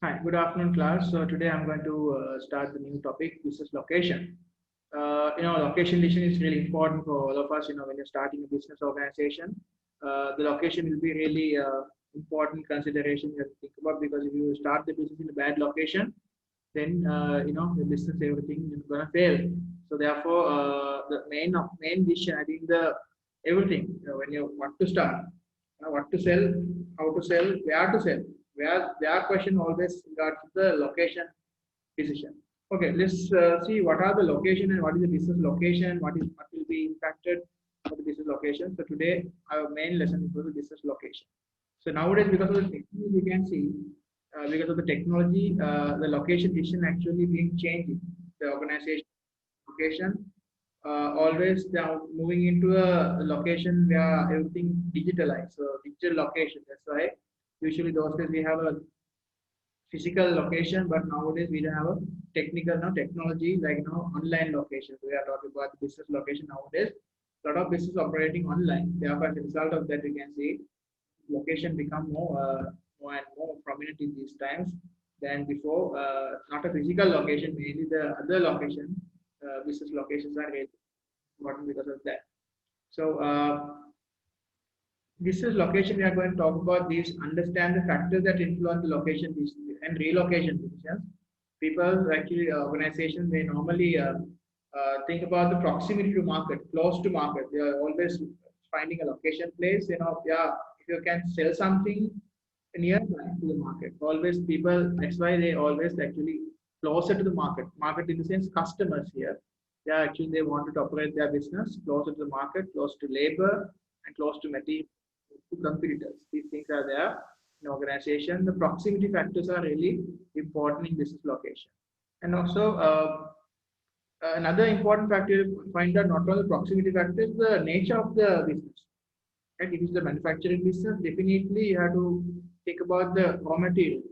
Hi, good afternoon, class. So today I'm going to start the new topic, business location. Location decision is really important for all of us. When you're starting a business organization, the location will be really important consideration you have to think about, because if you start the business in a bad location, then the business everything is gonna fail. So therefore, the main decision, I think the everything when you want to start, what to sell, how to sell, where to sell, where their question always regards to the location decision. Okay, let's see what are the location and what is the business location, what will be impacted for the business location. So today our main lesson is for the business location. So nowadays, because of the technology, we can see because of the technology, the location decision actually being changed. The organization location always they are moving into a location where everything digitalized. So digital location. That's why usually those days we have a physical location, but nowadays we don't have a technical now technology like online locations. We are talking about business location nowadays. A lot of business operating online. Therefore, as a result of that, we can see location become more and more prominent in these times than before. Not a physical location, mainly the other location, business locations are really important because of that. So this is location we are going to talk about. These understand the factors that influence the location and relocation decisions. People actually organizations they normally think about the proximity to market, close to market. They are always finding a location place. Yeah, if you can sell something near to the market, always people. That's why they always actually closer to the market. Market in the sense customers here. Yeah, actually they wanted to operate their business closer to the market, close to labor, and close to material to competitors. These things are there in organization. The proximity factors are really important in business location. And also another important factor to find out not only proximity factors, the nature of the business. Right? If it's the manufacturing business, definitely you have to think about the raw material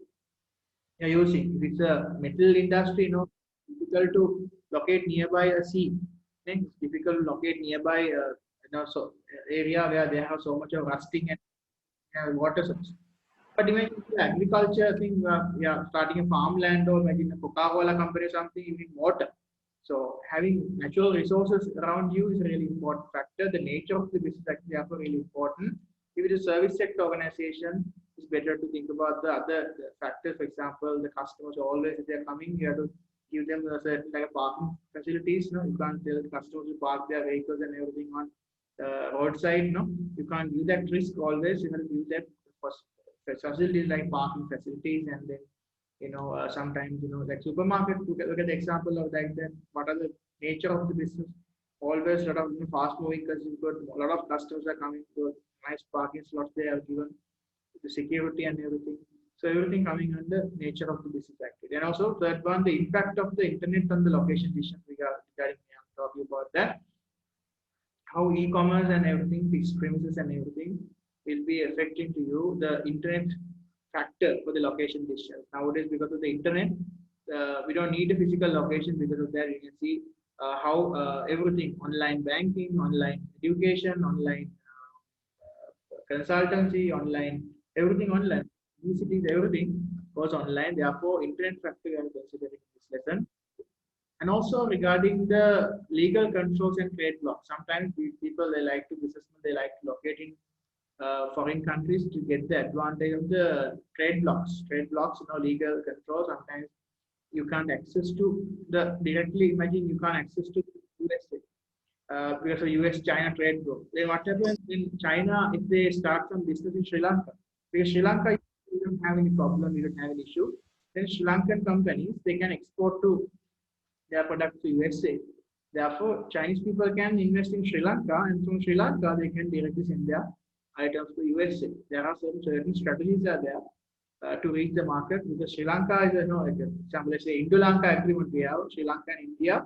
you're using. If it's a metal industry, difficult to locate nearby a sea. Then it's difficult to locate nearby so area where they have so much of rusting and water source. But imagine the agriculture thing, yeah, starting a farmland or imagine a Coca-Cola company or something, you need water. So having natural resources around you is a really important factor. The nature of the business is therefore really important. If it is a service sector organization, it's better to think about the other factors. For example, the customers always, if they're coming, you have to give them a certain like a parking facilities. You can't tell the customers to park their vehicles and everything on roadside. You can't use that risk always. You have to use that facilities like parking facilities, and then sometimes like supermarket. Look at the example of like that. What are the nature of the business? Always a lot of fast moving because you've got a lot of customers are coming to nice parking slots. They are given the security and everything. So everything coming under nature of the business activity. And also third one, the impact of the internet on the location decision regarding I'm talking about that. How e-commerce and everything, fixed premises and everything will be affecting to you the internet factor for the location decision. Nowadays, because of the internet, we don't need a physical location. Because of that, you can see how everything online banking, online education, online consultancy, online everything online. Cities, everything goes online. Therefore, internet factor we are considering in this lesson. And also regarding the legal controls and trade blocks. Sometimes people they like to businessmen they like to locate in foreign countries to get the advantage of the trade blocks. Trade blocks, legal control. Sometimes you can't access to the directly. Imagine you can't access to USA because of US-China trade block. Then what happens in China if they start some business in Sri Lanka? Because Sri Lanka you don't have any problem, you don't have any issue. Then Sri Lankan companies they can export to their products to USA. Therefore, Chinese people can invest in Sri Lanka, and from Sri Lanka they can directly send their items to USA. There are certain strategies are there to reach the market because Sri Lanka is like example, let's say Indo-Lanka agreement we have Sri Lanka and India.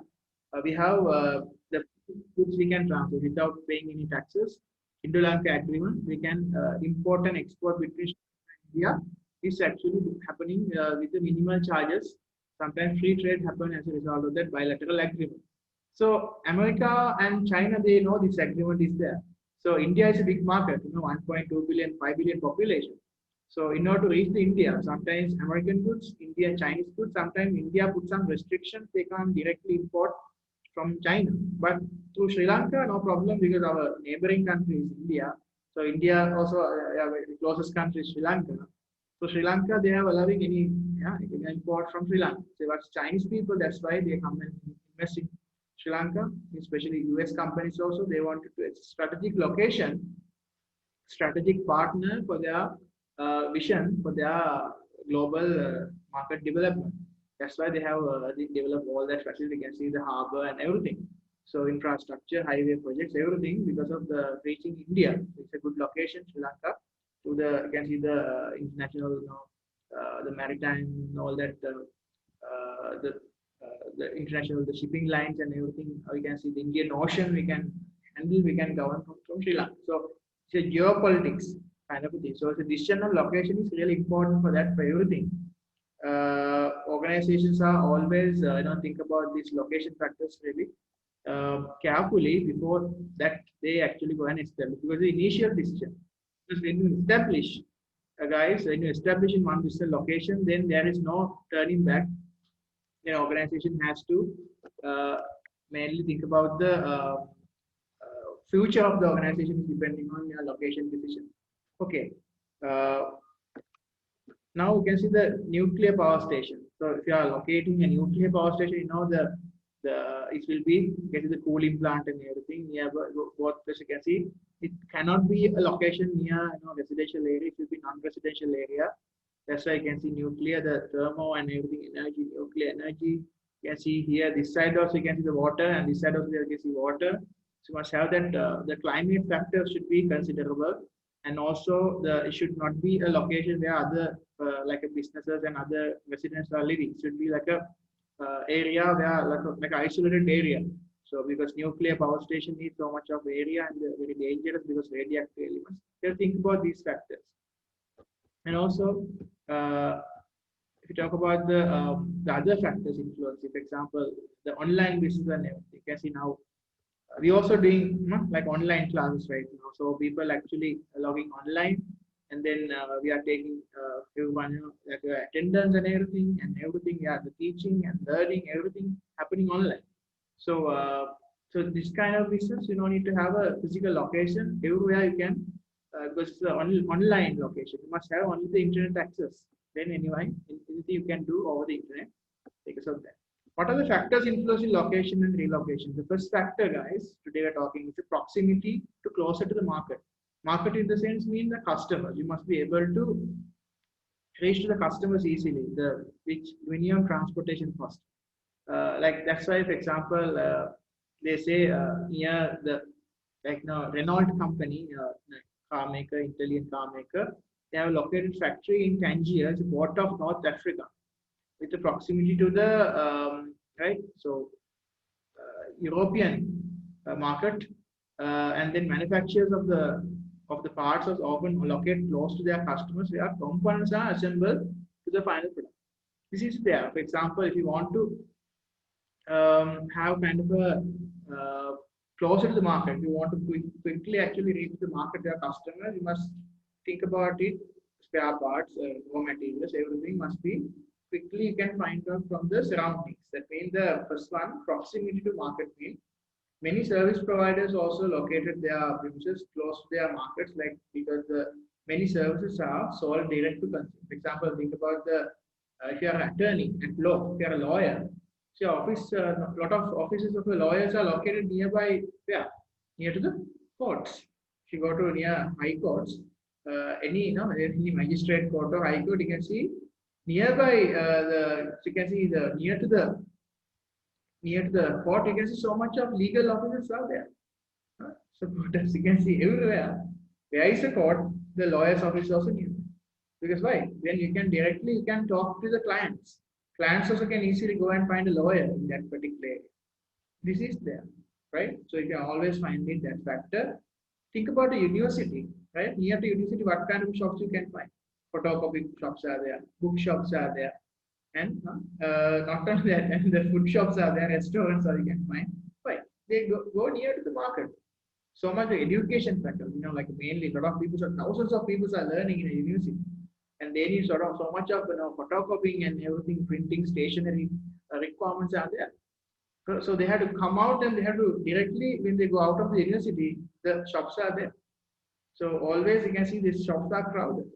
We have the goods we can transfer without paying any taxes. Indo-Lanka agreement we can import and export between India is actually happening with the minimal charges. Sometimes free trade happen as a result of that bilateral agreement. So America and China, they know this agreement is there. So India is a big market, 1.2 billion, 5 billion population. So in order to reach the India, sometimes American goods, Indian Chinese goods, sometimes India puts some restrictions. They can't directly import from China. But through Sri Lanka, no problem because our neighboring country is India. So India also, the closest country is Sri Lanka. So Sri Lanka, they have allowing any import from Sri Lanka. So what's Chinese people, that's why they come and invest in Sri Lanka, especially US companies also. They wanted to, it's a strategic location, strategic partner for their vision for their global market development. That's why they develop all that facility. You can see the harbor and everything. So infrastructure, highway projects, everything because of the reaching India. It's a good location, Sri Lanka. To the you can see the international, the maritime, all that, the international, the shipping lines and everything. We can see the Indian Ocean. We can handle. We can govern from Sri Lanka. So it's a geopolitics kind of a thing. So the decision of location is really important for that, for everything. Organizations are always think about these location factors really carefully before that they actually go and establish, because the initial decision, because when you establish, guys, when you establish in one decision location, then there is no turning back. The organization has to mainly think about the future of the organization is depending on your location decision. Okay. Now you can see the nuclear power station. So if you are locating a nuclear power station, you know the it will be getting the cooling plant and everything near both place. You can see it cannot be a location near residential area. It will be non-residential area. That's why you can see nuclear, the thermo and everything, energy, nuclear energy. You can see here this side also you can see the water, and this side also you can see water. So you must have that the climate factor should be considerable, and also it should not be a location where other like a businesses and other residents are living. It should be like a area where like an isolated area. So because nuclear power station needs so much of area and they're very dangerous because radioactive elements. They think about these factors. And also, if you talk about the other factors influence, for example, the online business and everything. You can see now we also doing like online classes right now. So people actually logging online, and then we are taking everyone like attendance and everything. Yeah, the teaching and learning, everything happening online. So so this kind of business, you don't need to have a physical location. Everywhere you can, because it's an online location. You must have only the internet access. Then anyway, anything you can do over the internet because of that. What are the factors influencing location and relocation? The first factor, guys, today we're talking is the proximity to closer to the market. Market in the sense mean the customers. You must be able to reach to the customers easily. Which minimum transportation cost. Like that's why, for example, they say near the Renault company, car maker, Italian car maker, they have located factory in Tangier, it's a port of North Africa, with the proximity to the right. So European market, and then manufacturers of the parts are often located close to their customers, where components are assembled to the final product. This is there. For example, if you want to have kind of a closer to the market, you want to quickly actually reach the market, their customers, you must think about it. Spare parts, raw materials, everything must be quickly you can find out from the surroundings. That means the first one, proximity to market means many service providers also located their premises close to their markets, like because many services are sold direct to consumer. For example, think about if you are an attorney at law, if you are a lawyer, so a lot of offices of the lawyers are located nearby, near to the courts. If you go to near high courts, any magistrate court or high court, you can see nearby you can see near to the court, you can see so much of legal offices are there. So as you can see everywhere, there is a court, the lawyer's office is also near. Because why? Then you can talk to the clients. Clients also can easily go and find a lawyer in that particular area. This is there, right? So you can always find it that factor. Think about a university, right? Near to university, what kind of shops you can find? Photocopy shops are there, book shops are there, and not only that, and the food shops are there, restaurants are you can find. Why? They go near to the market. So much education factor, like mainly a lot of people, thousands of people are learning in a university. they need sort of so much of photocopying and everything, printing, stationery requirements are there. So they had to come out and they had to directly when they go out of the university, the shops are there. So always you can see these shops are crowded.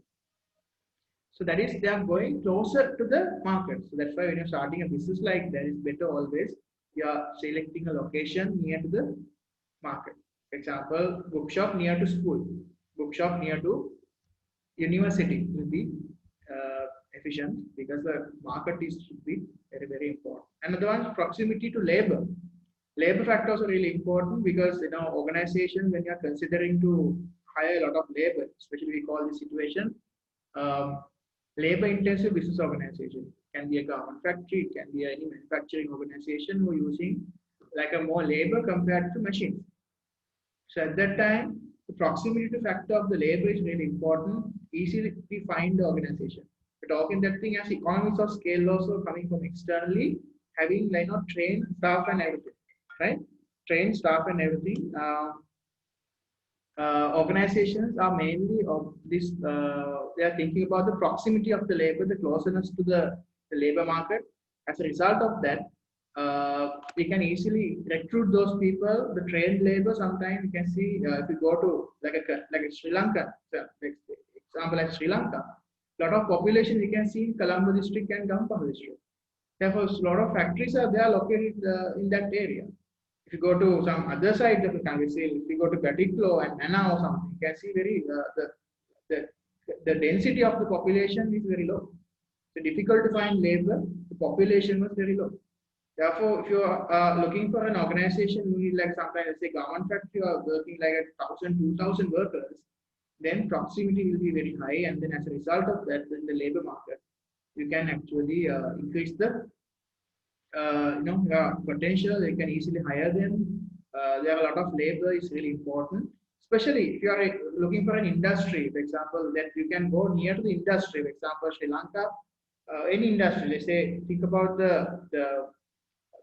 So that is they are going closer to the market. So that's why when you're starting a business like that, it's better always you are selecting a location near to the market. For example, bookshop near to school, bookshop near to university will be efficient because the market is should be very important. Another one is proximity to labor. Labor factors are really important because organization when you are considering to hire a lot of labor, especially we call this situation labor intensive business organization. Can be a garment factory, it can be any manufacturing organization who are using like a more labor compared to machines. So at that time, the proximity to factor of the labor is really important. Easily we find the organization. We're talking that thing as economies of scale also coming from externally, having trained staff and everything, right? Trained staff and everything. Organizations are mainly of this. They are thinking about the proximity of the labor, the closeness to the labor market. As a result of that, we can easily recruit those people, the trained labor. Sometimes you can see if you go to like a Sri Lanka, example like Sri Lanka, lot of population you can see in Colombo district and Gampaha district. Therefore, a lot of factories are there located in that area. If you go to some other side of the country, say if you go to Gatiklo and Nana or something, you can see very the density of the population is very low. So difficult to find labor. The population was very low. Therefore, if you are looking for an organization who need like sometimes let's say garment factory or working like 1,000, 2,000 workers, then proximity will be very high, and then as a result of that, in the labor market, you can actually increase the potential. They can easily hire them. There are a lot of labor is really important, especially if you are looking for an industry, for example, that you can go near to the industry. For example, Sri Lanka, any industry. Let's say think about the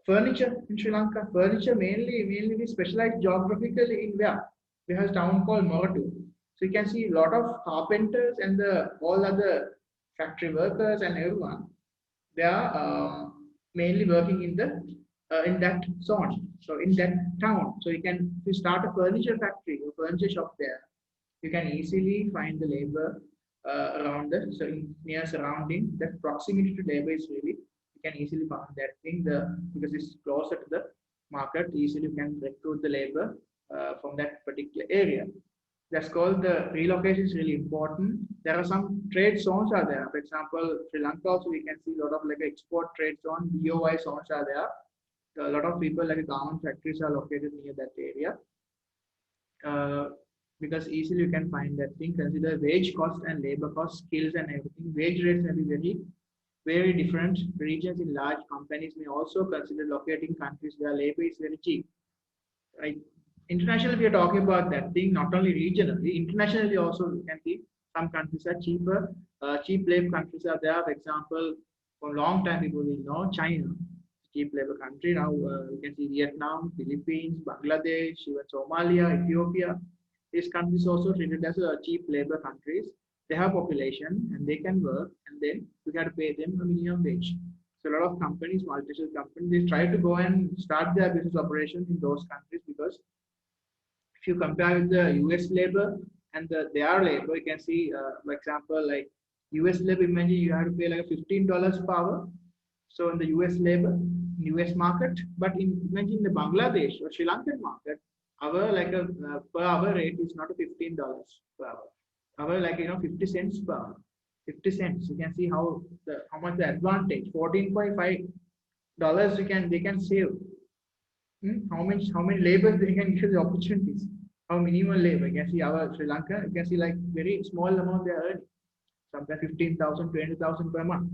furniture in Sri Lanka. Furniture mainly we specialize geographically in where we have a town called Moratu. So you can see a lot of carpenters and all other factory workers and everyone. They are mainly working in that zone, so in that town. So if you start a furniture factory or furniture shop there, you can easily find the labor around near surrounding. That proximity to labor is really you can easily find that thing because it's closer to the market. Easily you can recruit the labor from that particular area. That's called the relocation is really important. There are some trade zones are there. For example, Sri Lanka also we can see a lot of like export trade zone, BOI zones are there. A lot of people like garment factories are located near that area. Because easily you can find that thing. Consider wage cost and labor cost, skills and everything. Wage rates may be very different. Regions in large companies may also consider locating countries where labor is very cheap. Right? Internationally, we are talking about that thing, not only regionally, internationally also we can see some countries are cheaper. Cheap labor countries are there. For example, for a long time people will know China, cheap labor country. Now you can see Vietnam, Philippines, Bangladesh, even Somalia, Ethiopia. These countries also treated as cheap labor countries. They have population and they can work, and then you got to pay them a minimum wage. So a lot of companies, multinational companies, they try to go and start their business operations in those countries because if you compare with the US labor and their labor, you can see, for example, like US labor, imagine you have to pay like $15 per hour. So in the US labor, US market, but imagine the Bangladesh or Sri Lankan market, our like a per hour rate is not a $15 per hour. Our like 50 cents per hour. 50 cents. You can see how much the advantage. $14.5 they can save. How many labor they can give the opportunities. How minimal labor. You can see our Sri Lanka, you can see like very small amount they are earning. Sometimes 15,000, 20,000 per month.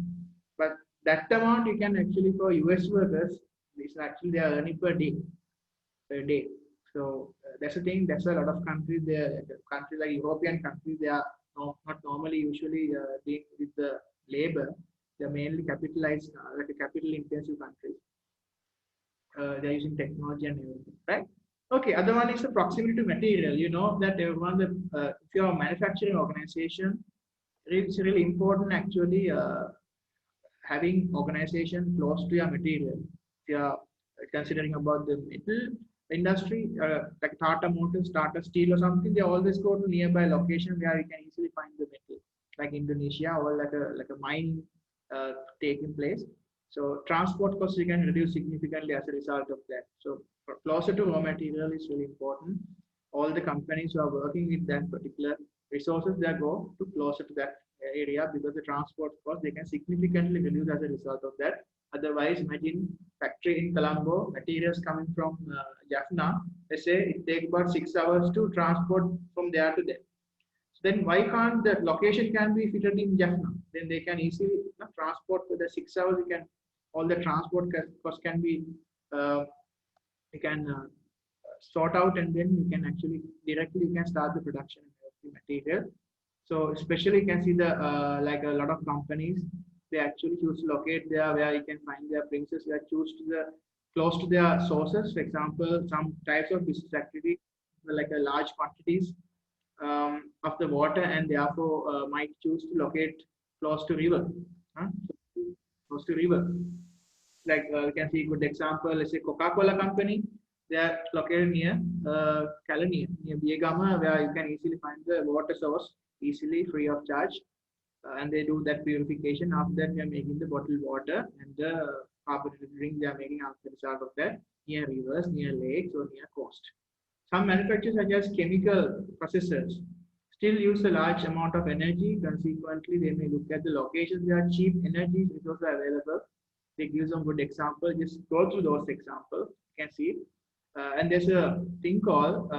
But that amount you can actually for US workers, it's actually they are earning per day. So that's the thing. That's why a lot of countries, countries like European countries, they are not normally usually dealing with the labor. They're mainly capitalized, like a capital-intensive countries. They're using technology and everything, right? Okay. Other one is the proximity to material. You know that everyone, if you're a manufacturing organization, It's really important actually having organization close to your material. If you are considering about the metal industry, like Tata Motors, Tata Steel or something, they always go to nearby location where you can easily find the metal, like Indonesia or like a mine uh, taking place. So transport costs you can reduce significantly as a result of that. So closer to raw material is really important. All the companies who are working with that particular resources, they go to closer to that area because the transport cost they can significantly reduce as a result of that. Otherwise, imagine factory in Colombo, materials coming from Jaffna, they say it takes about 6 hours to transport from there to there. So then why can't the location can be fitted in Jaffna? Then they can easily transport for the 6 hours. You can all the transport cost can be uh, you can sort out and then you can actually directly you can start the production of the material. So especially you can see the like a lot of companies they actually choose to locate there where you can find their premises where choose to the close to their sources. For example, some types of business activity like a large quantities of the water and therefore might choose to locate close to river. Huh? Close to river. Like you can see a good example, let's say Coca-Cola company, they are located near California, near Biegama, where you can easily find the water source easily free of charge. And they do that purification. After that, they are making the bottled water and the carbonated drink they are making after the result of that near rivers, near lakes, or near coast. Some manufacturers, such as chemical processors, still use a large amount of energy. Consequently, they may look at the locations where cheap energy resources are available. They give some good example. Just go through those examples. You can see. And there's a thing called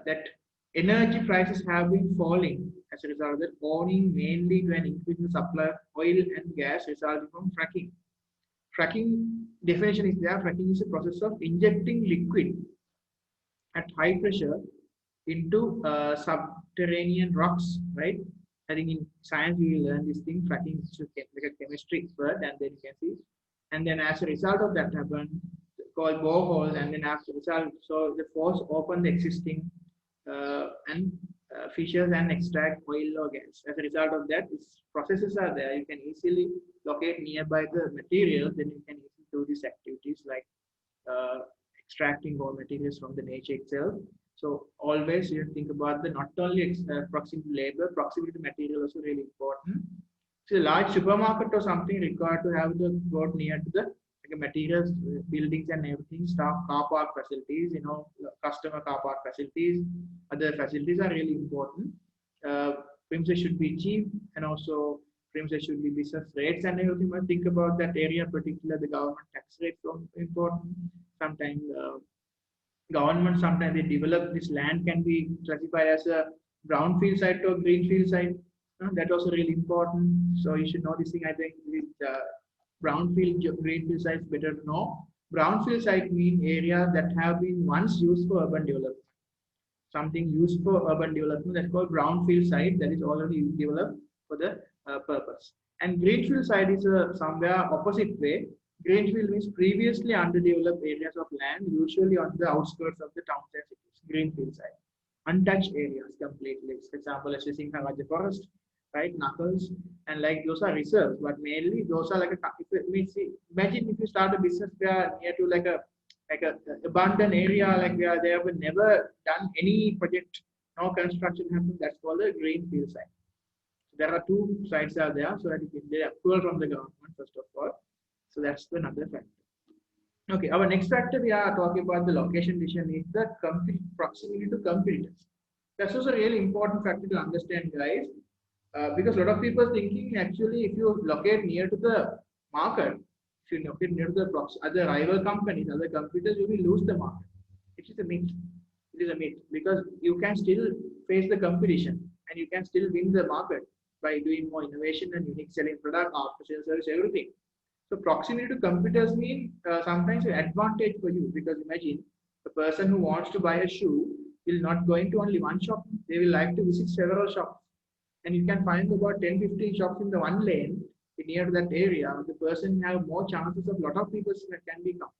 that energy prices have been falling as a result of that, owing mainly to an increase in the supply of oil and gas resulting from fracking. Fracking definition is there. Fracking is a process of injecting liquid at high pressure into subterranean rocks, right? I think in science we will learn this thing. Fracking is like a chemistry word, and then you can see. And then as a result of that happened, called borehole, and then as a result, so the force open the existing and fissures and extract oil or gas. As a result of that, these processes are there. You can easily locate nearby the material, then you can easily do these activities like uh, extracting raw materials from the nature itself. So always you think about the not only proximity to labor, proximity to material also really important. So a large supermarket or something required to have the board near to the like materials, buildings and everything, staff car park facilities, customer car park facilities, other facilities are really important. Uh, Premises should be cheap and also premises should be business rates and everything. But think about that area, particular the government tax rates are important. Sometimes government sometimes they develop this land can be classified as a brownfield site or greenfield site. That also really important. So you should know this thing. I think with brownfield greenfield sites better to know. Brownfield site mean areas that have been once used for urban development. Something used for urban development that's called brownfield site that is already developed for the purpose. And greenfield site is somewhere opposite way. Greenfield means previously underdeveloped areas of land, usually on the outskirts of the towns and cities. Greenfield site, untouched areas completely. For example, let's say Singharaja Forest, right? Knuckles, and like those are reserves, but mainly those are like a. If it means, imagine if you start a business where near to like a abandoned area, like where they have never done any project, no construction happened. That's called a greenfield site. There are two sites are there, so that they are approval from the government first of all. So that's another factor. Okay, our next factor we are talking about the location decision is the proximity to competitors. That's also a really important factor to understand, guys, because a lot of people thinking actually if you locate near to the market, if you locate near to the other rival companies, other competitors, you will lose the market. It is a myth. It is a myth because you can still face the competition and you can still win the market by doing more innovation and unique selling product, after sales service, everything. So proximity to computers mean sometimes an advantage for you because imagine the person who wants to buy a shoe will not go into only one shop. They will like to visit several shops. And you can find about 10, 15 shops in the one lane near to that area. The person have more chances of lot of people that can become.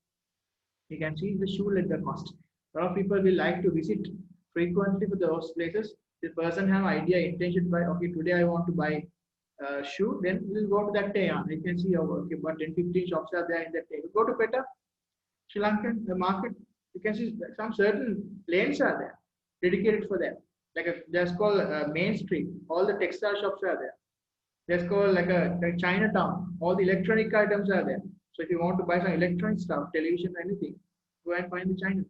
You can see the shoe leather cost. A lot of people will like to visit frequently for those places The person have idea, intention by, okay, today I want to buy shoe, then we'll go to that day. You can see, okay, but 10, 15 shops are there in that day. Go to Peta, Sri Lankan, the market, you can see some certain lanes are there dedicated for that. Like there's called Main Street. All the textile shops are there. There's called like Chinatown. All the electronic items are there. So if you want to buy some electronic stuff, television, anything, go and find the Chinatown.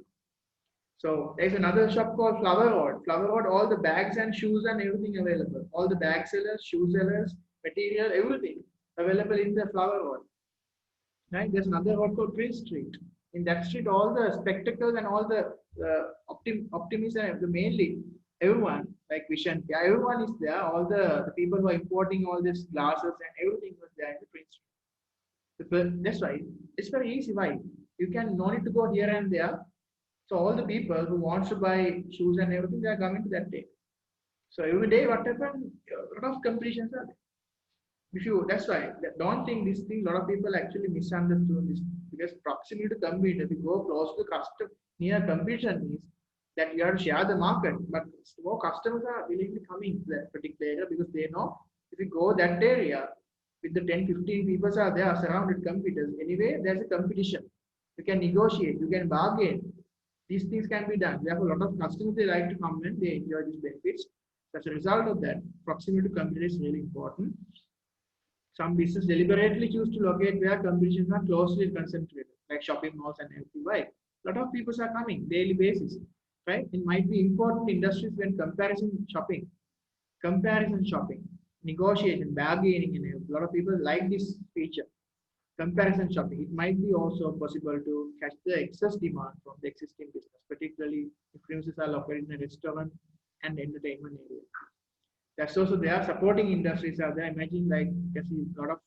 So there's another shop called Flower Road. Flower Road, all the bags and shoes and everything available. All the bag sellers, shoe sellers, material, everything available in the Flower Road. Right? There's another road called Prince Street. In that street, all the spectacles and all the optimists and the mainly everyone like Vision, yeah, everyone is there. All the people who are importing all these glasses and everything was there in the Prince Street. That's right. It's very easy. Why? You can no need to go here and there. So all the people who wants to buy shoes and everything, they are coming to that day. So every day, what happened? A lot of competitions are there. If you, that's why, don't think this thing, a lot of people actually misunderstood this because proximity to compete, if you go close to customer, near competition means that you have to share the market, but more customers are willing to come in that particular area because they know if you go that area with the 10, 15 people are there surrounded competitors, anyway, there's a competition. You can negotiate, you can bargain. These things can be done. Therefore, a lot of customers, they like to come and they enjoy these benefits. As a result of that, proximity to competition is really important. Some businesses deliberately choose to locate where competitions are closely concentrated, like shopping malls and everything. Why? A lot of people are coming daily basis, right? It might be important industries when comparison shopping, negotiation, bargaining, and a lot of people like this feature. Comparison shopping. It might be also possible to catch the excess demand from the existing business, particularly if premises are located in a restaurant and entertainment area. That's also there. Supporting industries are there. Imagine like you can see a lot of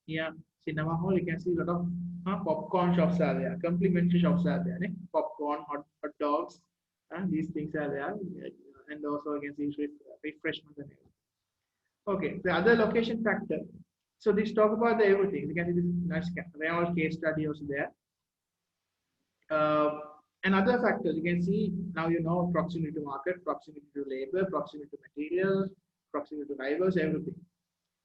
near cinema hall. You can see a lot of popcorn shops are there. Complimentary shops are there. Popcorn, hot dogs, these things are there. And also you can see refreshments and everything. Okay, the other location factor. So this talk about the everything. We can see this nice real case study also there. And other factors you can see now, you know, proximity to market, proximity to labor, proximity to materials, proximity to rivals, everything.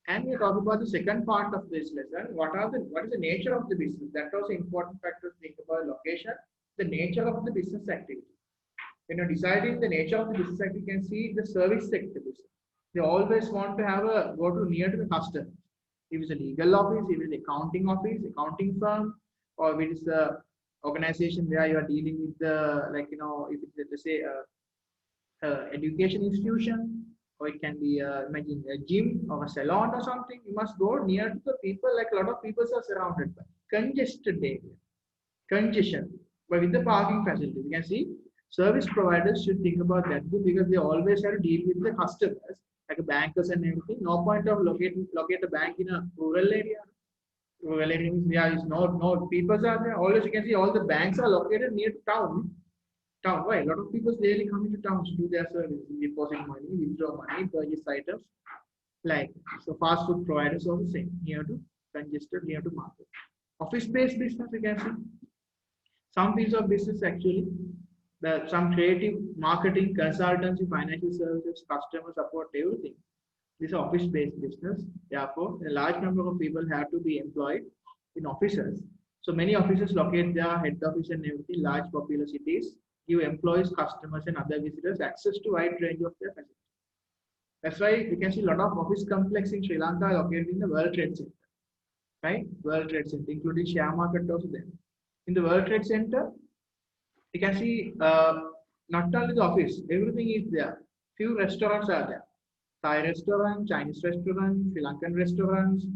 And we talk about the second part of this lesson. What is the nature of the business? That was important factor to think about location, the nature of the business activity. When you're deciding the nature of the business activity, you can see the service sector business. They always want to have a go to near to the customer. If it's a legal office, if it's accounting office, accounting firm, or if it's a organization where you are dealing with the, like, you know, if it's, let's say, education institution, or it can be imagine a gym or a salon or something, you must go near to the people. Like a lot of people are surrounded by congested area, congestion. But with the parking facility, you can see service providers should think about that too, because they always have to deal with the customers, like bankers and everything. No point of locate a bank in a rural area. Rural area means there is no people are there. Always you can see all the banks are located near town. Why? A lot of people daily come into towns to do their service, deposit money, withdraw money, purchase items. Like so, fast food providers also same, near to congested, near to market. Office-based business, you can see some fields of business actually. Some creative marketing, consultancy, financial services, customer support, everything. This is office-based business. Therefore, a large number of people have to be employed in offices. So many offices locate their head office and everything. Large popular cities give employees, customers, and other visitors access to wide range of their facilities. That's why you can see a lot of office complex in Sri Lanka located in the World Trade Center, right? World Trade Center, including share market also there. In the World Trade Center, you can see not only the office, everything is there. Few restaurants are there. Thai restaurant, Chinese restaurant, Sri Lankan restaurants.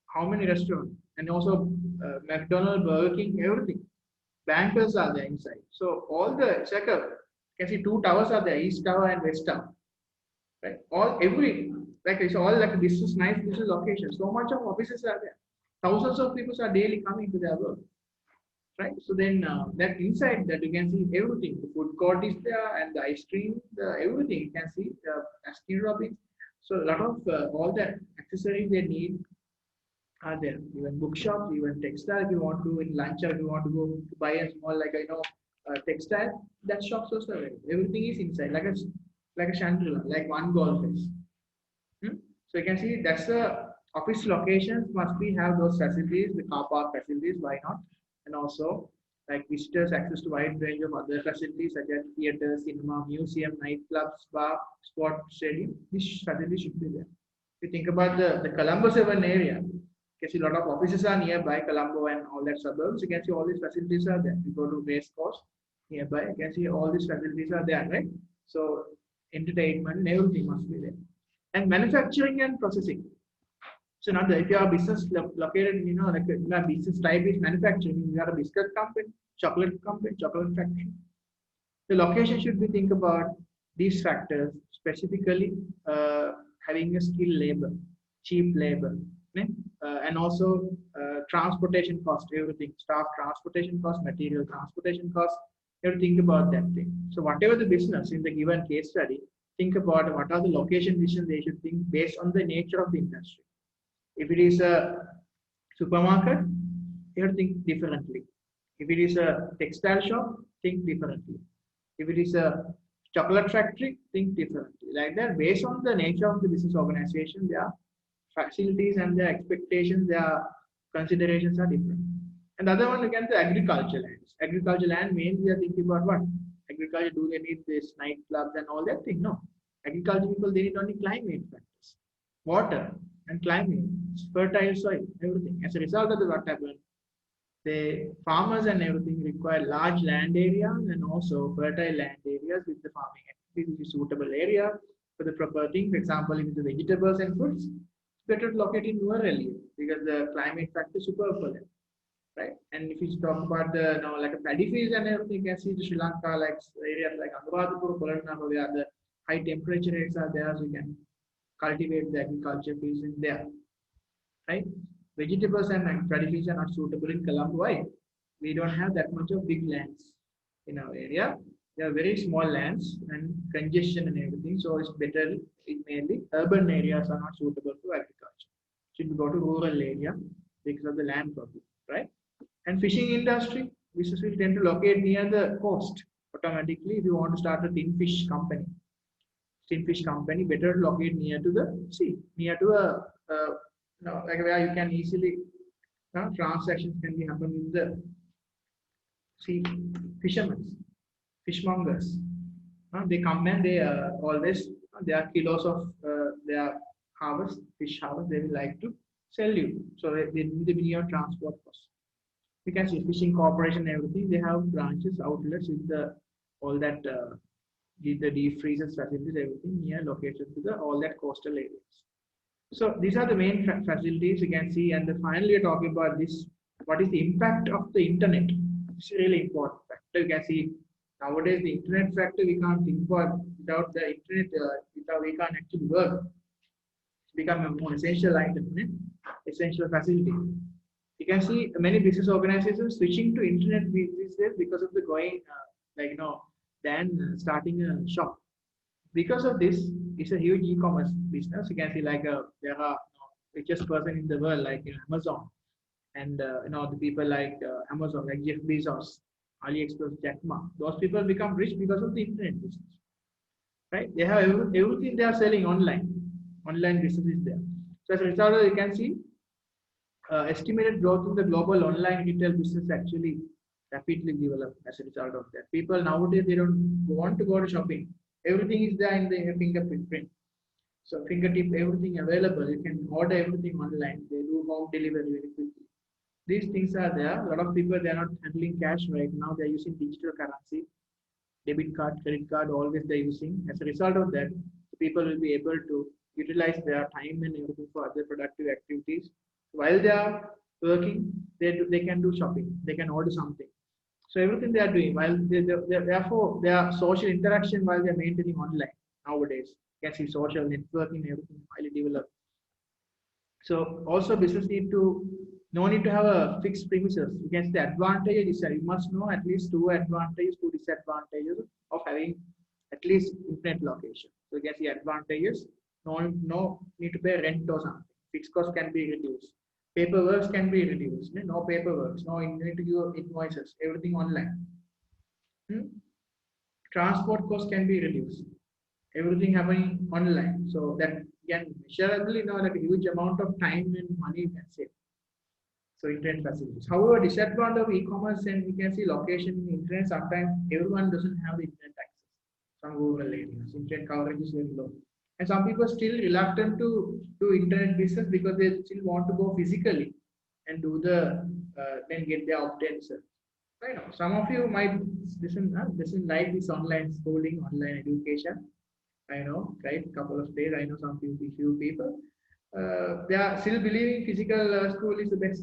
How many restaurants? And also McDonald's, Burger King, everything. Bankers are there inside. So all the, it's like you can see two towers are there, East Tower and West Tower. Right? Like it's all like this is nice business location. So much of offices are there. Thousands of people are daily coming to their work. Right? So then that inside that you can see everything. The food court is there and the ice cream, everything you can see, Baskin Robbins. So a lot of all the accessories they need are there. Even bookshops, even textile. If you want to in lunch or if you want to go to buy a small, like textile, that shops also available. Everything is inside. Like a like a Chandrila, like one goal face. So you can see that's the office locations must be have those facilities, the car park facilities, why not? And also like visitors access to wide range of other facilities such as theater, cinema, museum, nightclubs, bar, sport, stadium. These facilities should be there. If you think about the Colombo 7 area, you can see a lot of offices are nearby Colombo and all that suburbs. You can see all these facilities are there. You go to race course nearby, you can see all these facilities are there, right? So entertainment and everything must be there. And manufacturing and processing. So now if you are a business located, like a business type is manufacturing, you are a biscuit company, chocolate factory. The location should be think about these factors, specifically having a skilled labor, cheap labor, and also transportation cost, everything, staff transportation cost, material transportation cost, you have to think about that thing. So whatever the business in the given case study, think about what are the location decisions they should think based on the nature of the industry. If it is a supermarket, you have to think differently. If it is a textile shop, think differently. If it is a chocolate factory, think differently. Like that, based on the nature of the business organization, their facilities and their expectations, their considerations are different. And the other one, again, the agriculture lands. Agriculture land mainly we are thinking about what? Agriculture, do they need this nightclubs and all that thing? No. Agriculture people, they need only climate factors, water and climate, fertile soil, everything. As a result of the what happened, the farmers and everything require large land areas and also fertile land areas with the farming activity, which is suitable area for the proper thing. For example, if the vegetables and fruits, it's better to locate in rural area because the climate factor is super for them. Right, and if you talk about the like a paddy fields and everything, you can see the Sri Lanka like areas like Anuradhapura, Kolanna, where the high temperature rates are there, so you can cultivate the agriculture fields in there. Right, vegetables and paddy fields are not suitable in Colombo. Why? We don't have that much of big lands in our area. They are very small lands and congestion and everything, so it's better. Mainly urban areas are not suitable for agriculture. Should go to rural area because of the land problem, right? And fishing industry, business will tend to locate near the coast automatically. If you want to start a tin fish company, better to locate near to the sea, near to like where you can easily transactions can be happen with the sea fishermen, fishmongers. They come and they always there are kilos of their fish harvest. They will like to sell you, so they need the minimum transport cost. You can see fishing corporation, everything. They have branches, outlets with the all that the deep freezers facilities, everything near located to the all that coastal areas. So these are the main facilities you can see. And then finally, you're talking about this. What is the impact of the internet? It's a really important factor. You can see nowadays the internet factor we can't think about without the internet. We can't actually work. It's become a more essential item, essential facility. You can see many business organizations switching to internet these days because of the going, then starting a shop. Because of this, it's a huge e-commerce business. You can see like there are richest person in the world like Amazon, and the people like Amazon, like Jeff Bezos, AliExpress, Jack Ma. Those people become rich because of the internet business, right? They have everything they are selling online. Online business is there. So as a result, you can see estimated growth in the global online retail business actually rapidly developed as a result of that. People nowadays they don't want to go to shopping. Everything is there in the fingerprint. So fingertip, everything available. You can order everything online. They do home delivery very quickly. These things are there. A lot of people they are not handling cash right now. They are using digital currency, debit card, credit card. Always they are using. As a result of that, people will be able to utilize their time and everything for other productive activities. While they are working, they can do shopping. They can order something. So everything they are doing while therefore their social interaction while they are maintaining online nowadays. You can see social networking, everything highly developed. So also business no need to have a fixed premises. You can see the advantage is you must know at least two disadvantages of having at least internet location. So you can see advantages. No need to pay rent or something. Fixed cost can be reduced. Paperwork can be reduced. No paperwork. No need to give invoices. Everything online. Transport cost can be reduced. everything happening online. So that can measurably, like a huge amount of time and money you can save. So internet facilities. However, disadvantage of e-commerce, and we can see location in internet. Sometimes everyone doesn't have the internet access. Some rural areas, internet coverage is very low, and some people still reluctant to do internet business because they still want to go physically and do the then get their obtain. I know some of you might listen like this online schooling, online education. I know, right? Couple of days, I know some few people. They are still believing physical school is the best,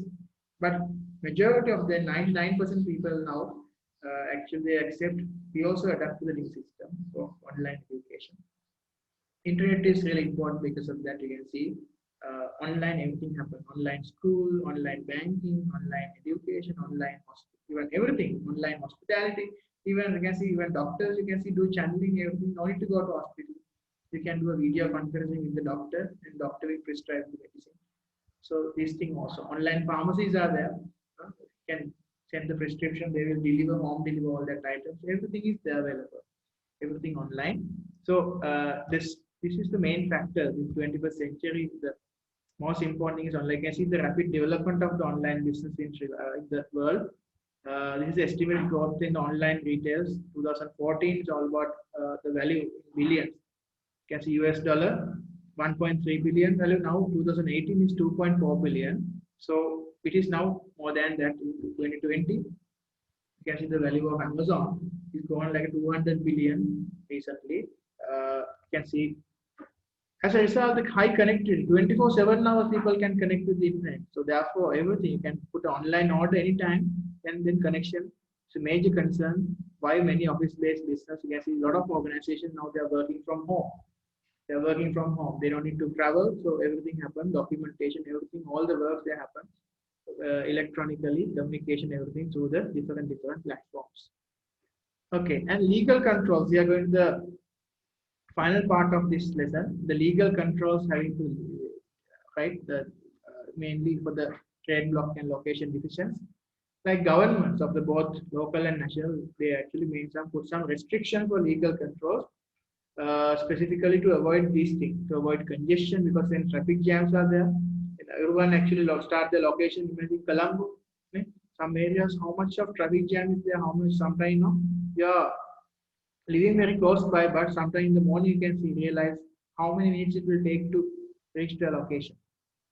but majority of the 99% people now actually they accept. We also adapt to the new system of online education. Internet is really important because of that. You can see online everything happen. Online school, online banking, online education, online hospital, even everything. Online hospitality. Even you can see even doctors. You can see do channeling everything. No need to go to hospital. You can do a video conferencing with the doctor, and doctor will prescribe the medicine. So these things also. Online pharmacies are there. You can send the prescription. They will deliver home deliver all that items. Everything is there available. Everything online. So this is the main factor in 21st century. The most important thing is online. You can see the rapid development of the online business in the world. This is the estimated growth in online retails. 2014 is all about the value in billions. You can see US dollar 1.3 billion value now. 2018 is 2.4 billion. So it is now more than that in 2020. You can see the value of Amazon is gone like 200 billion recently. You can see as a result, the high connectivity, 24/7 hours people can connect with the internet. So therefore, everything you can put online order anytime, and then connection. It's a major concern. Why many office-based business, you can see a lot of organizations now they are working from home. They are working from home. They don't need to travel, so everything happens. Documentation, everything, all the work they happen electronically, communication, everything through the different platforms. Okay, and legal controls. We are going to the final part of this lesson. The legal controls having to right the mainly for the trade block and location divisions. Like governments of the both local and national, they actually put some restriction for legal controls, specifically to avoid these things, to avoid congestion because when traffic jams are there, everyone actually start the location. Maybe Colombo, some areas, how much of traffic jam is there? How much sometimes yeah, living very close by, but sometimes in the morning you can see realize how many minutes it will take to reach the location.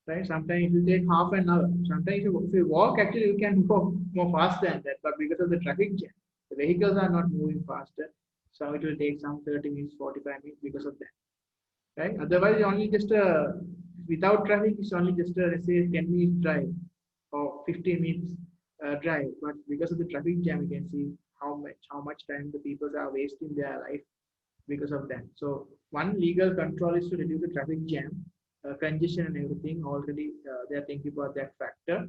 Right? Sometimes it will take half an hour. Sometimes if you walk, actually you can go more faster than that. But because of the traffic jam, the vehicles are not moving faster. So it will take some 30 minutes, 45 minutes because of that. Right? Otherwise, only just without traffic, it's only just let's say 10 minutes drive or 15 minutes drive. But because of the traffic jam, you can see how much time the people are wasting their life because of that. So one legal control is to reduce the traffic jam, congestion and everything. Already they are thinking about that factor.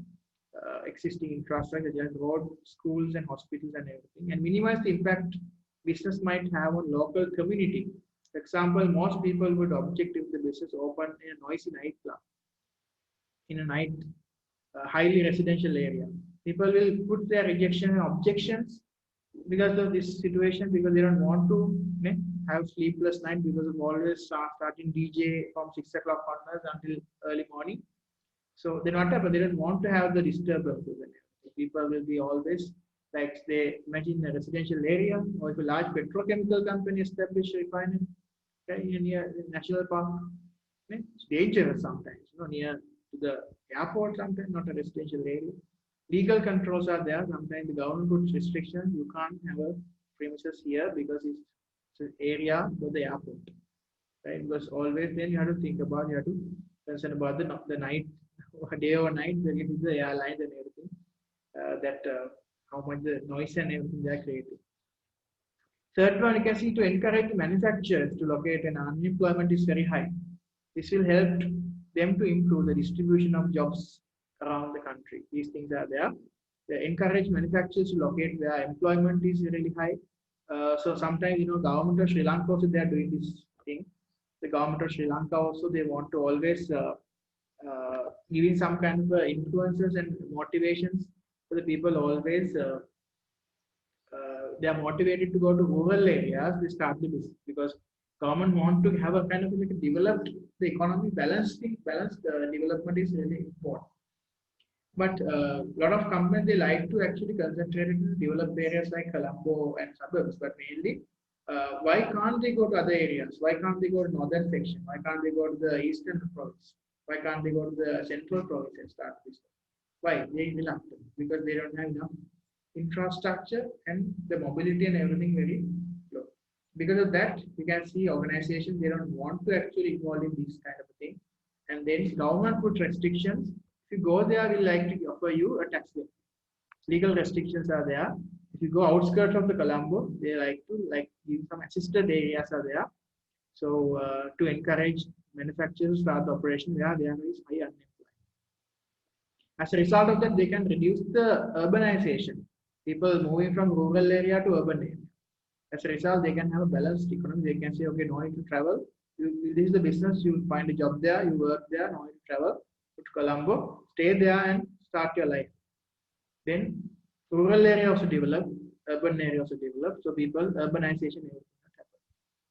Existing infrastructure, just road, schools and hospitals and everything, and minimize the impact business might have on local community. For example, most people would object if the business open in a noisy nightclub, in a night, highly residential area. People will put their rejection and objections because of this situation, because they don't want to have sleepless night because of always starting DJ from 6 o'clock onwards until early morning. So they not happen. They don't want to have the disturbances. People will be always like they imagine a residential area or if a large petrochemical company established refinery near the national park. It's dangerous sometimes, near to the airport sometimes, not a residential area. Legal controls are there. Sometimes the government puts restrictions. You can't have a premises here because it's an area for the airport. Right? Because always then you have to think about, you have to concern about the night, day or night, related to the airlines and everything. How much the noise and everything they are creating. Third one, you can see to encourage manufacturers to locate and unemployment is very high. This will help them to improve the distribution of jobs around the country. These things are there. They encourage manufacturers to locate where employment is really high. So sometimes, government of Sri Lanka also they are doing this thing. The government of Sri Lanka also they want to always giving some kind of influences and motivations for the people always. They are motivated to go to rural areas. They start the business because Government want to have a kind of like a developed the economy balanced development is really important. But a lot of companies they like to actually concentrate in developed areas like Colombo and suburbs. But mainly, why can't they go to other areas? Why can't they go to northern section? Why can't they go to the eastern province? Why can't they go to the central province and start business? Why? They reluctant because they don't have enough infrastructure and the mobility and everything very low. Because of that, you can see organizations they don't want to actually involve in these kind of thing. And then government put restrictions. If you go there, we'll like to offer you a tax bill. Legal restrictions are there. If you go outskirts of the Colombo, they like to like give some assisted areas are there. So to encourage manufacturers to start the operation where there is high unemployment. As a result of that, they can reduce the urbanization. People moving from rural area to urban area. As a result, they can have a balanced economy. They can say, okay, no need to travel. This is the business. You find a job there. You work there. No need to travel. Go to Colombo, stay there and start your life. Then rural area also develop, urban area also develop. So people urbanization happen.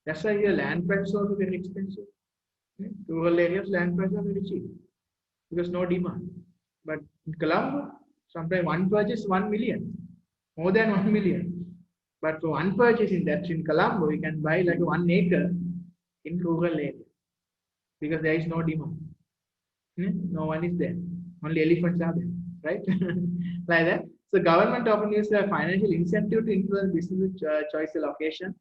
That's why your land prices also very expensive. Rural areas land prices are very cheap because no demand. But in Colombo, sometimes one purchase 1 million, more than 1 million. But for one purchase in Colombo, you can buy like 1 acre in rural area because there is no demand. No one is there. Only elephants are there, right? Like that. So government often uses a financial incentive to influence business choice allocation.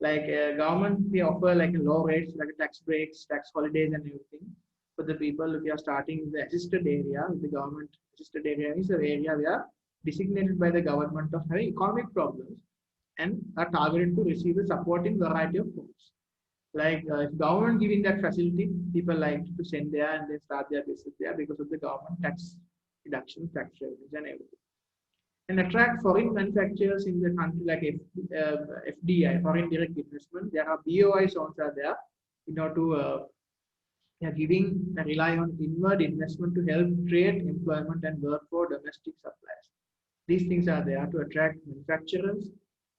Like government, they offer like low rates, like tax breaks, tax holidays, and everything for the people. If you are starting in the assisted area, the government assisted area is an area where designated by the government of having economic problems and are targeted to receive the support in variety of forms. Like if government giving that facility, people like to send there and they start their business there because of the government tax reductions, tax revenues, and everything. And attract foreign manufacturers in the country like FDI, foreign direct investment. There are BOI zones are there in order to rely on inward investment to help create employment and work for domestic suppliers. These things are there to attract manufacturers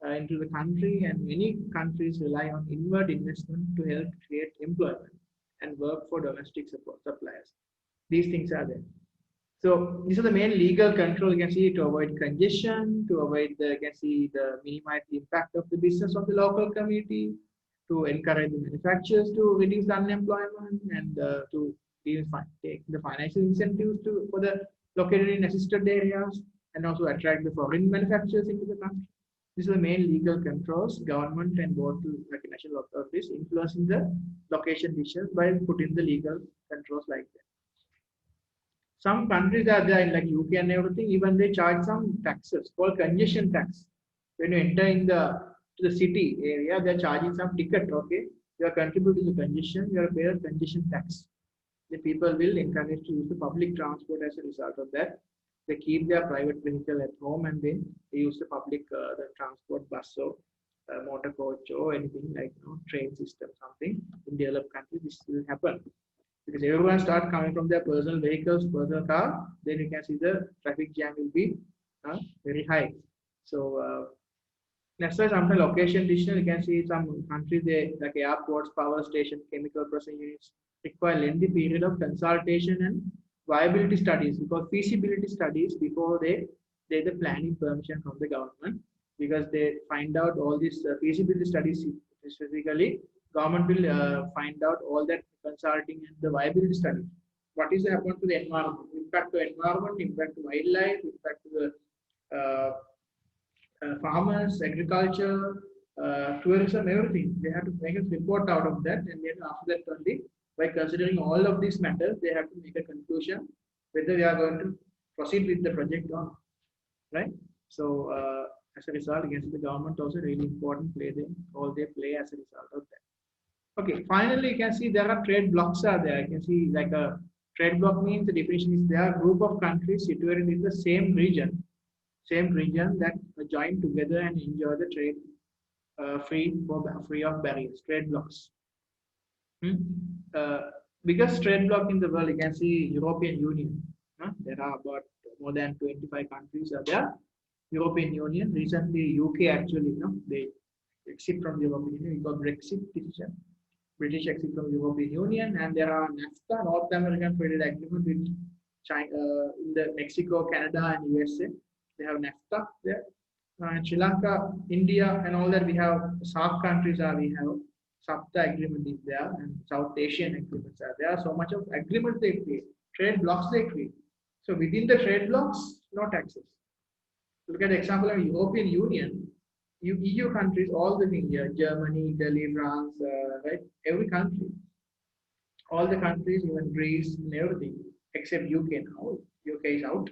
into the country, and many countries rely on inward investment to help create employment and work for domestic suppliers. These things are there. So these are the main legal control you can see to avoid congestion, to avoid the minimize the impact of the business of the local community, to encourage the manufacturers to reduce the unemployment, and to even take the financial incentives for the located in assisted areas, and also attract the foreign manufacturers into the country. These are the main legal controls government and board to national authorities influencing the location decisions by putting the legal controls like that. Some countries are there in like UK and everything, even they charge some taxes called congestion tax. When you enter in to the city area, they're charging some ticket, okay? You are contributing to congestion, you are paying congestion tax. The people will encourage to use the public transport as a result of that. They keep their private vehicle at home and then they use the public the transport bus or motor coach or anything like train system, something. In developed countries, this will happen. Because everyone start coming from their personal vehicles, personal car, then you can see the traffic jam will be very high. So that's why sometimes location decision you can see some countries they like airports, power station, chemical processing units require lengthy period of consultation and viability studies because feasibility studies before they the planning permission from the government because they find out all these feasibility studies specifically government will find out all that consulting and the viability study. What is happening to the environment? Impact to environment, impact to wildlife, impact to the farmers, agriculture, tourism, everything. They have to make a report out of that, and then after that only, by considering all of these matters, they have to make a conclusion whether they are going to proceed with the project or not. Right? So as a result, against the government also really important role they play as a result of that. Okay, finally, you can see there are trade blocks are there. You can see like a trade block means the definition is there are a group of countries situated in the same region that join together and enjoy the trade free of barriers, trade blocks. Biggest trade block in the world, you can see European Union. There are about more than 25 countries are there. European Union, recently UK actually, they exit from the European Union, we got Brexit decision. British exit from European Union, and there are NAFTA, North American Free Trade Agreement with China, in the Mexico, Canada, and USA. They have NAFTA there. Sri Lanka, India, and all that we have SAARC countries are we have SAFTA agreement is there, and South Asian agreements are there. So much of agreements they create, trade blocks they create. So within the trade blocks, no taxes. Look at the example of European Union, EU countries, all the things here, Germany, Italy, France, right? Every country, all the countries, even Greece and everything, except UK now. UK is out.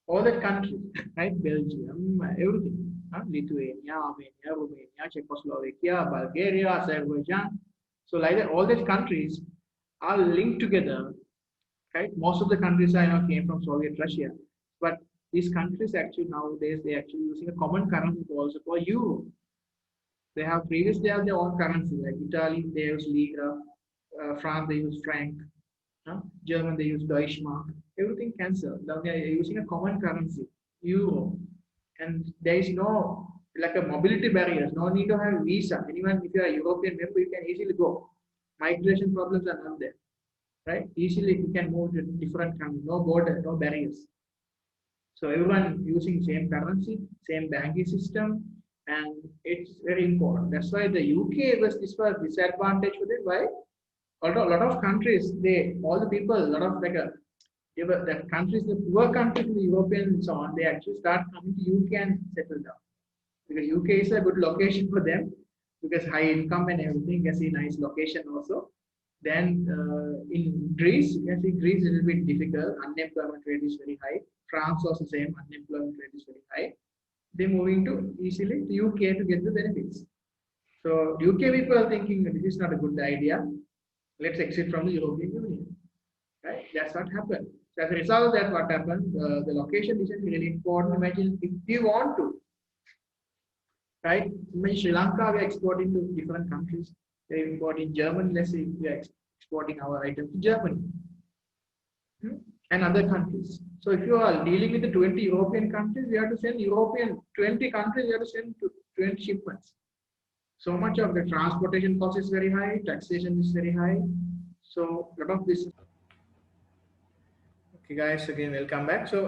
All the countries, right? Belgium, everything. Lithuania, Armenia, Romania, Czechoslovakia, Bulgaria, Azerbaijan. So like that, all these countries are linked together, right? Most of the countries I know came from Soviet Russia, but these countries actually nowadays they actually using a common currency also for euro. They have previously have their own currency, like Italy they use lira, France they use franc, German they use Deutschmark. Everything cancelled. Now they are using a common currency, euro, and there is no like a mobility barriers. No need to have visa. Anyone, if you are a European member, you can easily go. Migration problems are not there, right? Easily you can move to different countries. No border, no barriers. So everyone using same currency, same banking system, and it's very important. That's why the UK was this was disadvantage for them. Why? Although a lot of countries, they all the people, a lot of like a the countries, the poor countries in the European and so on, they actually start coming to UK and settle down. Because UK is a good location for them because high income and everything. You can see nice location also. Then in Greece, you can see Greece is a little bit difficult. Unemployment rate is very high. France also same. Unemployment rate is very high. They're moving to easily to UK to get the benefits. So UK people are thinking this is not a good idea. Let's exit from the European Union. Right? That's what happened. So as a result of that, what happened? The location is really important. Imagine if you want to, right? In Sri Lanka, we are exporting to different countries. We are importing Germany. Let's say we are exporting our items to Germany and other countries. So if you are dealing with the 20 European countries, we have to send European 20 countries. We have to send to 20 shipments. So much of the transportation cost is very high. Taxation is very high. So a lot of this. Okay, guys, again, welcome back. So,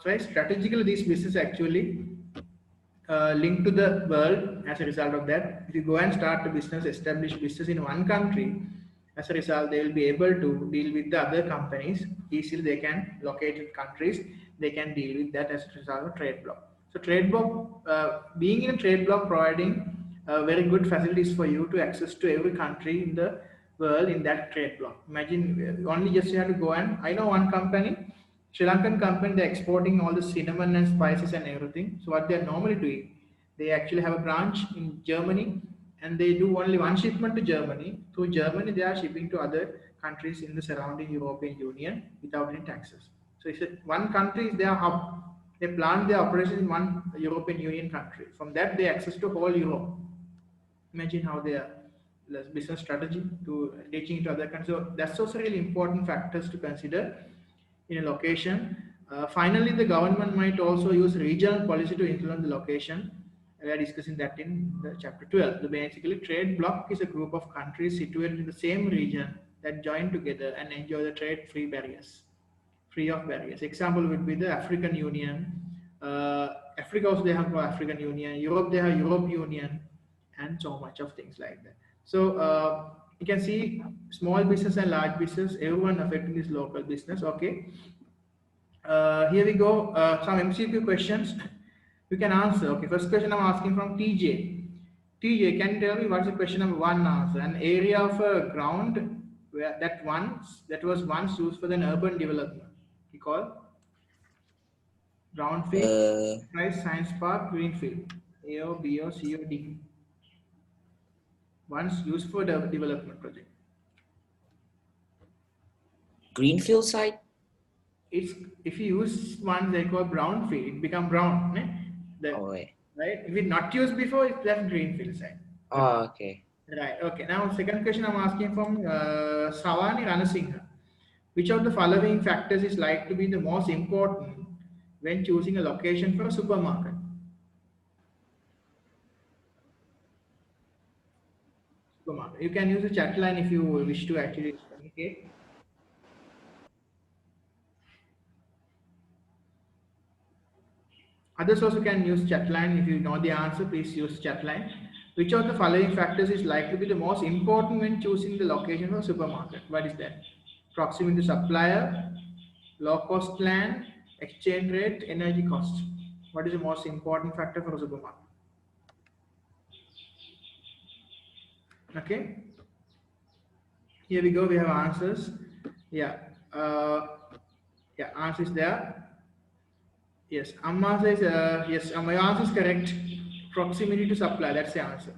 strategically, this business actually linked to the world as a result of that. If you go and start a business, establish business in one country, as a result, they will be able to deal with the other companies easily. They can locate in countries, they can deal with that as a result of trade block. So, trade block, being in a trade block, providing very good facilities for you to access to every country in the world in that trade block. Imagine only just you have to go and I know one company, Sri Lankan company, they're exporting all the cinnamon and spices and everything. So what they're normally doing, they actually have a branch in Germany and they do only one shipment to Germany. Through Germany, they are shipping to other countries in the surrounding European Union without any taxes. So it's one country is their hub. They plant their operations in one European Union country. From that, they access to whole Europe. Imagine how their business strategy to reaching to other countries. So that's also really important factors to consider in a location. Finally, the government might also use regional policy to influence the location. We are discussing that in the chapter 12. So basically, trade bloc is a group of countries situated in the same region that join together and enjoy the trade-free barriers, free of barriers. Example would be the African Union. Africa also they have African Union. Europe they have Europe Union, and so much of things like that. So you can see small business and large business, everyone affecting this local business. Okay. Here we go. Some MCQ questions you can answer. Okay. First question I'm asking from TJ. TJ, can you tell me what's the question number one answer? An area of ground where that was once used for an urban development. We call brownfield, Price Science Park, Greenfield. A O B O C O D. Once used for the development project. Greenfield site? It's if you use one they call brownfield, it become brown. Right? If it not used before, it's just greenfield site. Oh, okay. Right. Okay. Now, second question I'm asking from Savani Ranasinghe. Which of the following factors is likely to be the most important when choosing a location for a supermarket? supermarket. You can use the chat line if you wish to actually communicate. Others also can use chat line. If you know the answer, please use chat line. Which of the following factors is likely to be the most important when choosing the location for supermarket? What is that? Proximity to supplier, low cost land, exchange rate, energy cost. What is the most important factor for a supermarket? Okay. Here we go. We have answers. Yeah. Uh, yeah. Answer is there. Yes. Amma says yes. My answer is correct. Proximity to supply. That's the answer.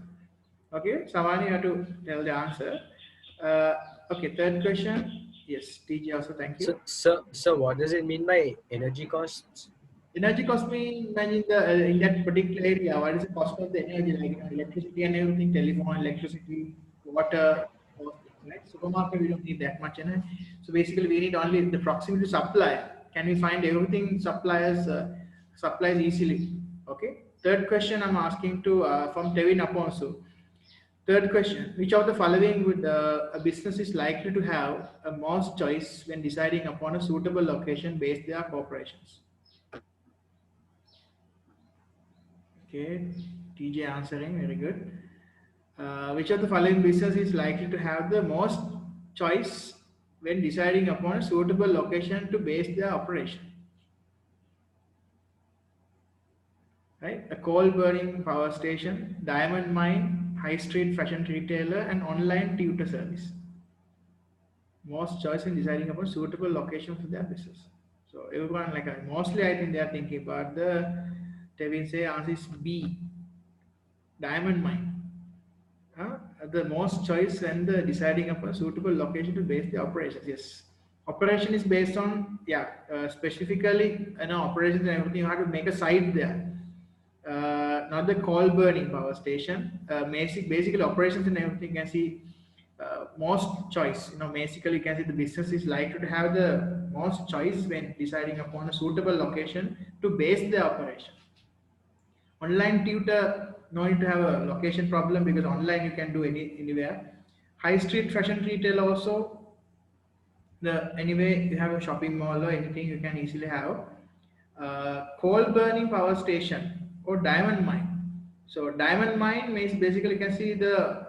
Okay. Savani, you have to tell the answer. Uh, okay. Third question. Yes. TG also. Thank you. So what does it mean by energy costs? Energy cost mean imagine the in that particular area. What is the cost of the energy? Like electricity and everything, telephone, electricity, water, those things, right? Supermarket we don't need that much energy. So basically, we need only the proximity to supply. Can we find everything suppliers supplies easily? Okay. Third question I'm asking to from Tevin Aponso. Third question: which of the following would a business is likely to have a most choice when deciding upon a suitable location based their corporations? Okay, TJ answering, very good. Which of the following business is likely to have the most choice when deciding upon a suitable location to base their operation? Right, a coal burning power station, diamond mine, high street fashion retailer, and online tutor service. Most choice in deciding upon suitable location for their business. So everyone like mostly I think they are thinking about the Tevin say answer is B, diamond mine. The most choice and the deciding upon a suitable location to base the operations. Yes, operation is based on specifically operations and everything. You have to make a site there, not the coal burning power station. Basically operations and everything. You can see most choice. Basically you can see the business is likely to have the most choice when deciding upon a suitable location to base the operation. Online tutor, no need to have a location problem because online you can do anywhere. High street fashion retail also, anyway you have a shopping mall or anything you can easily have. Coal burning power station or diamond mine. So diamond mine means basically you can see the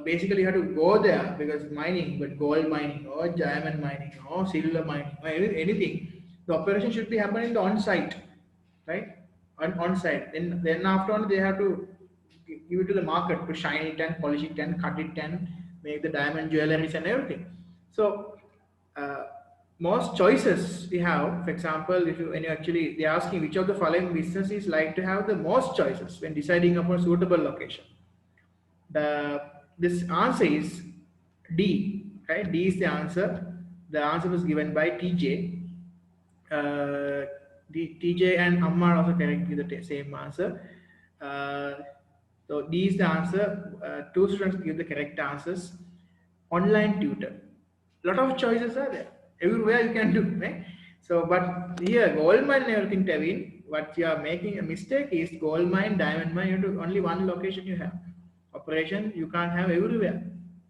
basically you have to go there because mining, but gold mining or diamond mining or silver mining or anything, the operation should be happening on site, right? On site. Then after on they have to give it to the market to shine it and polish it and cut it and make the diamond jewelries and everything. So uh, most choices we have. For example, if you when you actually they're asking which of the following businesses like to have the most choices when deciding upon suitable location. This answer is D, right? D is the answer. The answer was given by TJ. The TJ and Ammar also correct with the same answer. Uh, so D is the answer. Two students give the correct answers. Online tutor. Lot of choices are there. Everywhere you can do, right? So, but here gold mine and everything, Tevin, what you are making a mistake is gold mine, diamond mine. You have to only one location you have. Operation you can't have everywhere.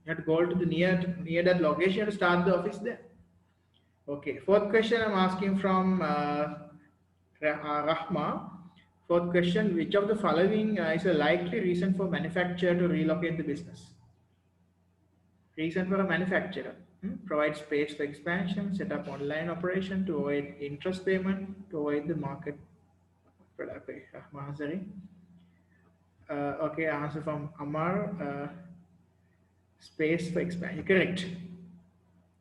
You have to go to the near that location to start the office there. Okay, fourth question I'm asking from Rahma. Fourth question: which of the following is a likely reason for manufacturer to relocate the business? Reason for a manufacturer: provide space for expansion, set up online operation to avoid interest payment, to avoid the market. Okay, Rahma answering. Okay, answer from Amar. Space for expansion. Correct.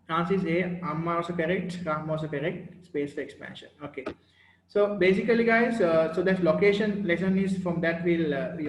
Answer is A. Amma also correct. Ram also correct. Space for expansion. Okay. So basically, guys, so that location lesson is from that we